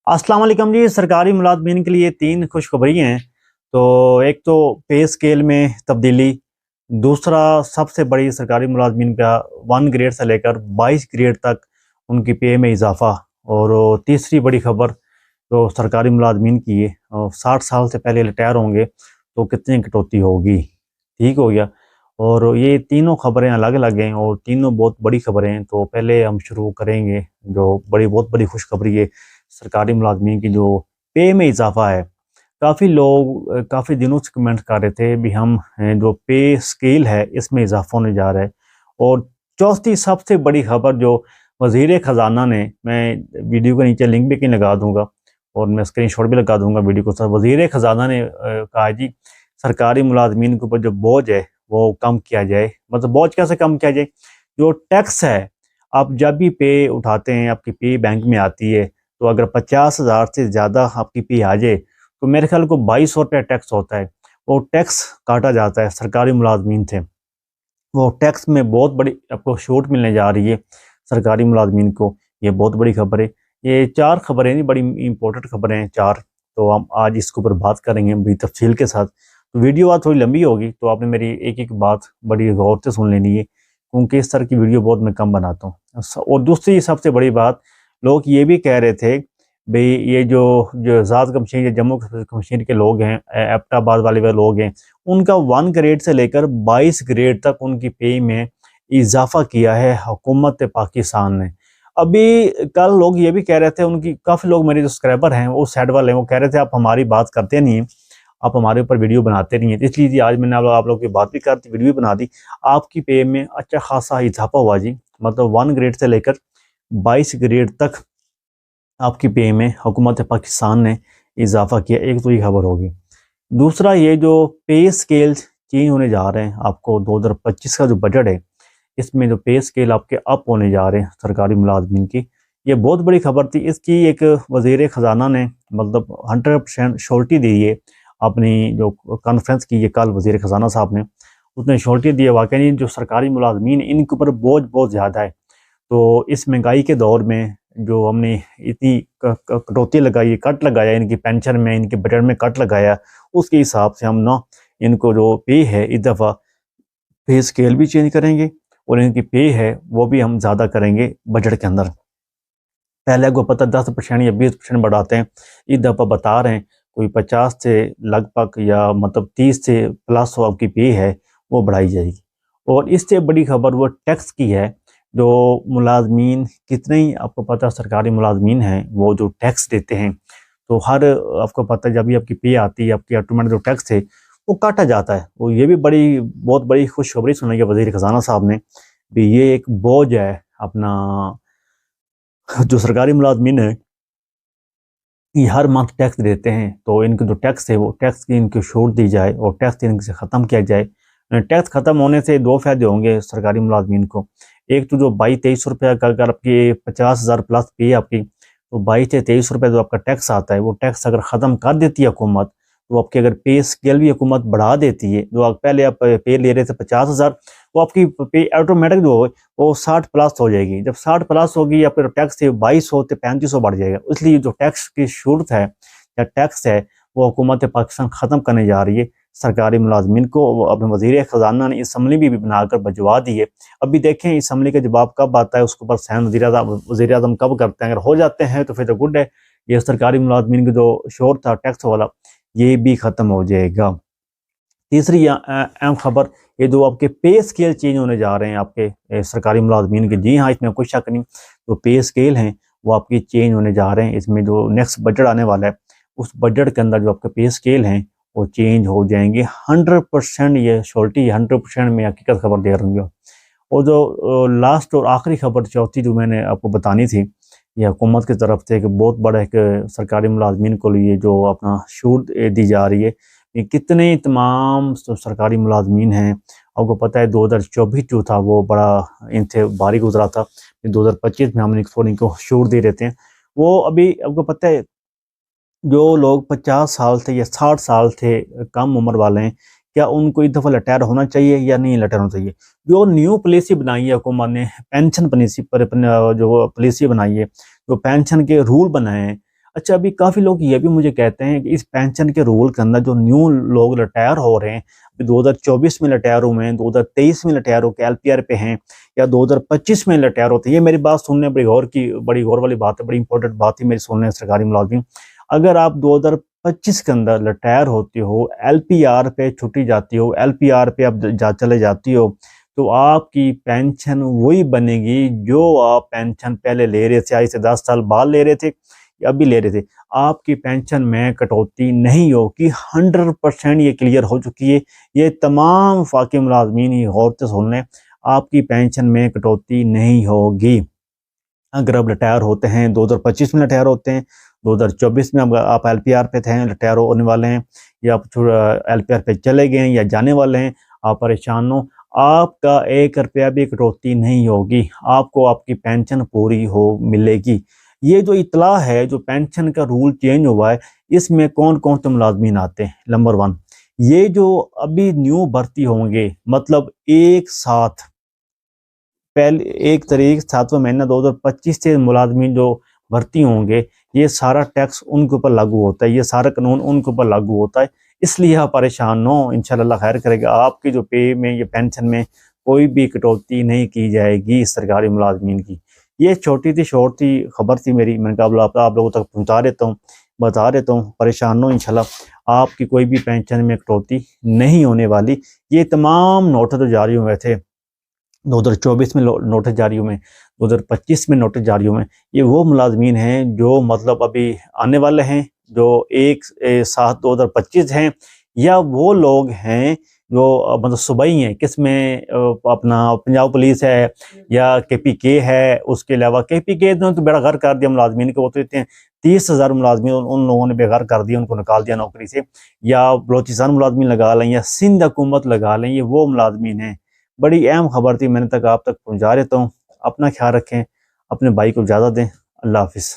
अस्सलाम वालेकुम जी। सरकारी मुलाजमीन के लिए तीन खुशखबरी हैं। तो एक तो पे स्केल में तब्दीली, दूसरा सबसे बड़ी सरकारी मुलाजमीन का 1 ग्रेड से लेकर 22 ग्रेड तक उनकी पे में इजाफा। और तीसरी बड़ी खबर तो सरकारी मुलाजमीन की है, 60 साल से पहले रिटायर होंगे तो कितनी कटौती होगी। ठीक हो गया। और ये तीनों खबरें अलग अलग हैं और तीनों बहुत बड़ी खबरें हैं। तो पहले हम शुरू करेंगे जो बहुत बड़ी खुशखबरी है, सरकारी मुलाजमीन की जो पे में इजाफा है। काफ़ी लोग काफ़ी दिनों से कमेंट कर रहे थे भी हम जो पे स्केल है इसमें इजाफा होने जा रहा है। और चौथी सबसे बड़ी खबर जो वजीर ख़जाना ने, मैं वीडियो के नीचे लिंक भी कहीं लगा दूंगा और मैं स्क्रीनशॉट भी लगा दूंगा वीडियो को। सर वजीर ख़जाना ने कहा जी सरकारी मुलाजमीन के ऊपर जो बोझ है वो कम किया जाए। मतलब बोझ कैसे कम किया जाए? जो टैक्स है, आप जब भी पे उठाते हैं आपकी पे बैंक में आती है, तो अगर 50,000 से ज़्यादा आपकी पे आ जाए तो मेरे ख्याल को 2200 रुपया टैक्स होता है। वो टैक्स काटा जाता है सरकारी मुलाजमीन से। वो टैक्स में बहुत बड़ी आपको छूट मिलने जा रही है सरकारी मुलाजमीन को। ये बहुत बड़ी खबर है। ये चार खबरें नहीं, बड़ी इंपॉर्टेंट खबरें हैं चार। तो हम आज इसके ऊपर बात करेंगे बड़ी तफसील के साथ। तो वीडियो आज थोड़ी लंबी होगी तो आपने मेरी एक एक बात बड़ी गौर से सुन लेनी है, क्योंकि इस तरह की वीडियो बहुत मैं कम बनाता हूँ। और दूसरी सबसे बड़ी बात, लोग ये भी कह रहे थे भाई ये जो आज़ाद कश्मीर या जम्मू कश्मीर के लोग हैं, एबटाबाद वाले लोग हैं, उनका 1 ग्रेड से लेकर 22 ग्रेड तक उनकी पे में इजाफा किया है हुकूमत पाकिस्तान ने। अभी कल लोग ये भी कह रहे थे, उनकी काफ़ी लोग मेरे जो सब्सक्राइबर हैं वो साइड वाले हैं, वो कह रहे थे आप हमारी बात करते नहीं हैं, आप हमारे ऊपर वीडियो बनाते नहीं हैं। इसलिए आज मैंने आप लोगों की बात भी कर दी, वीडियो भी बना दी। आपकी पे में अच्छा खासा इजाफा हुआ जी। मतलब 1 ग्रेड से लेकर 22 ग्रेड तक आपकी पे में हुकूमत पाकिस्तान ने इजाफा किया। एक तो ये खबर होगी। दूसरा, ये जो पे स्केल चेंज होने जा रहे हैं, आपको 2025 का जो बजट है इसमें जो पे स्केल आपके अप होने जा रहे हैं सरकारी मुलाजमीन की, ये बहुत बड़ी खबर थी। इसकी एक वजीर ख़जाना ने मतलब 100% श्योरिटी दी है। अपनी जो कॉन्फ्रेंस की है कल वजीर ख़जाना साहब ने, उसने श्योरिटी दी है वाकई जो सरकारी मुलाजमीन इनके ऊपर बोझ बहुत ज़्यादा है। तो इस महंगाई के दौर में जो हमने इतनी कटौती लगाई, कट लगाया इनकी पेंशन में, इनके बजट में कट लगाया, उसके हिसाब से हम ना इनको जो पे है इस दफ़ा पे स्केल भी चेंज करेंगे और इनकी पे है वो भी हम ज़्यादा करेंगे बजट के अंदर। पहले को पता 10% या 20% बढ़ाते हैं, इस दफ़ा बता रहे हैं कोई 50 से लगभग या मतलब 30 से प्लस आपकी पे है वो बढ़ाई जाएगी। और इससे बड़ी खबर वो टैक्स की है। जो मुलाजमीन कितने ही आपको पता सरकारी मुलाजमीन हैं वो जो टैक्स देते हैं, तो हर आपको पता जब भी आपकी पे आती है आपकी ऑटोमेटिक जो टैक्स है वो काटा जाता है। वो ये भी बहुत बड़ी खुशखबरी सुनाई है वज़ीर ख़ज़ाना साहब ने भी। ये एक बोझ है अपना, जो सरकारी मुलाजमीन है ये हर मंथ टैक्स देते हैं, तो इनके जो टैक्स है वो टैक्स की इनको छूट दी जाए और टैक्स इनसे ख़त्म किया जाए। टैक्स ख़त्म होने से दो फायदे होंगे सरकारी मुलाजमीन को। एक तो जो 22-23 रुपया का अगर आपकी 50,000 प्लस पे है आपकी, तो 22 से 23 रुपये जो आपका टैक्स आता है वो टैक्स अगर ख़त्म कर देती है हुकूमत, तो आपकी अगर पे स्केल भी हुकूमत बढ़ा देती है, जो आप पहले आप पे ले रहे थे 50,000, वो आपकी पे ऑटोमेटिक जो है वो 60 प्लस हो जाएगी। जब 60 प्लस होगी या फिर टैक्स से 2200 से 3500 बढ़ जाएगा। इसलिए जो टैक्स की छूट है या टैक्स है वो हुकूमत पाकिस्तान ख़त्म करने जा रही है सरकारी मुलाजमीन को। अपने वज़ीर ख़जाना ने असम्बली भी बनाकर भिजवा दी है। अभी देखें असम्बली का जवाब कब आता है, उसके ऊपर साइन वज़ीर आज़म कब करते हैं। अगर हो जाते हैं तो फिर तो गुड है। ये सरकारी मुलाजमीन का जो शोर था टैक्स वाला ये भी ख़त्म हो जाएगा। तीसरी अहम खबर, ये जो आपके पे स्केल चेंज होने जा रहे हैं आपके सरकारी मुलाजमीन के, जी हाँ इसमें कोई शक नहीं, तो पे स्केल हैं वो आपकी चेंज होने जा रहे हैं। इसमें जो नेक्स्ट बजट आने वाला है उस बजट के अंदर जो आपके पे स्केल हैं वो चेंज हो जाएंगे 100%। ये श्योरिटी 100% में हकीकत खबर दे रही हूँ। और जो लास्ट और आखिरी खबर चौथी जो मैंने आपको बतानी थी, ये हुकूमत की तरफ से एक बहुत बड़ा एक सरकारी मुलाजमीन को लिए जो अपना छूट दी जा रही है। ये कितने तमाम सरकारी मुलाजमीन हैं, आपको पता है 2024 जो था वो बड़ा इनसे भारी गुजरा था। 2025 में हम इनको छूट दे देते हैं। वो अभी आपको पता है जो लोग 50 साल से या 60 साल से कम उम्र वाले हैं, क्या उनको इस दफ़ा रिटायर होना चाहिए या नहीं रिटायर होना चाहिए? जो न्यू पॉलिसी बनाई है हुकूमत ने, पेंशन पॉलिसी पर जो पॉलिसी बनाई है, जो पेंशन के रूल बनाए हैं, अच्छा, अभी काफ़ी लोग ये भी मुझे कहते हैं कि इस पेंशन के रूल के अंदर जो न्यू लोग रिटायर हो रहे हैं, 2024 में रिटायर हुए हैं, 2023 में रिटायर होकर एलपीआर पे हैं, या 2025 में रिटायर होते हैं, ये मेरी बात सुनने बड़ी गौर वाली बात है, बड़ी इंपॉर्टेंट बात है मेरी सुनने सरकारी मुलाजिम। अगर आप 2025 के अंदर रिटायर होते हो, एलपीआर पे छुट्टी जाती हो, एलपीआर पे आप चले जाती हो, तो आपकी पेंशन वही बनेगी जो आप पेंशन पहले ले रहे थे, आज से 10 साल बाद ले रहे थे या अभी ले रहे थे। आपकी पेंशन में कटौती नहीं होगी, 100% ये क्लियर हो चुकी है। ये तमाम वफाकी मुलाजमीन ही गौर से सुन लें, आपकी पेंशन में कटौती नहीं होगी। अगर आप रिटायर होते हैं, 2025 में रिटायर होते हैं, 2024 में आप एलपीआर पे थे, रिटायर होने वाले हैं, या आप एलपीआर पे चले गए हैं या जाने वाले हैं, आप परेशान हो, आपका 1 रुपया भी कटौती नहीं होगी, आपको आपकी पेंशन पूरी हो मिलेगी। ये जो इतला है, जो पेंशन का रूल चेंज हुआ है, इसमें कौन कौन से मुलाजमीन आते हैं? नंबर 1, ये जो अभी न्यू भर्ती होंगे, मतलब एक साथ पहले 1 तारीख 7वां महीना 2025 से मुलाजमीन जो भर्ती होंगे, ये सारा टैक्स उनके ऊपर लागू होता है, ये सारा कानून उनके ऊपर लागू होता है। इसलिए आप परेशान हो, इंशाल्लाह अल्लाह खैर करेगा। आपकी जो पे में या पेंशन में कोई भी कटौती नहीं की जाएगी सरकारी मुलाजमीन की। ये छोटी सी शॉर्ट सी खबर थी मेरी, मैंने कहा आप लोगों तक पहुँचा देता हूँ, बता देता हूँ। परेशान हो, इंशाल्लाह आपकी कोई भी पेंशन में कटौती नहीं होने वाली। ये तमाम नोटिस जो जारी हुए थे 2024 में नोटिस जारी हुए, 2025 में नोटिस जारी हुए, ये वो मुलाजमीन हैं जो मतलब अभी आने वाले हैं, जो 1/7/2025 हैं, या वो लोग हैं जो मतलब सूबाई हैं, किसमें अपना पंजाब पुलिस है या केपीके है। उसके अलावा केपीके ने तो बेड़ा गर्क कर दिया मुलाजमीन को, वो तो इतने 30,000 मुलाजमीन उन लोगों ने बेघर कर दिया, उनको निकाल दिया नौकरी से। या बलोचिस्तान मुलाजमीन लगा लें या सिंध हुकूमत लगा लें, ये वो मुलाजमीन हैं। बड़ी अहम खबर थी, मैंने आप तक पहुँचा देता हूँ। अपना ख्याल रखें, अपने भाई को इजाज़त दें। अल्लाह हाफ़िज़।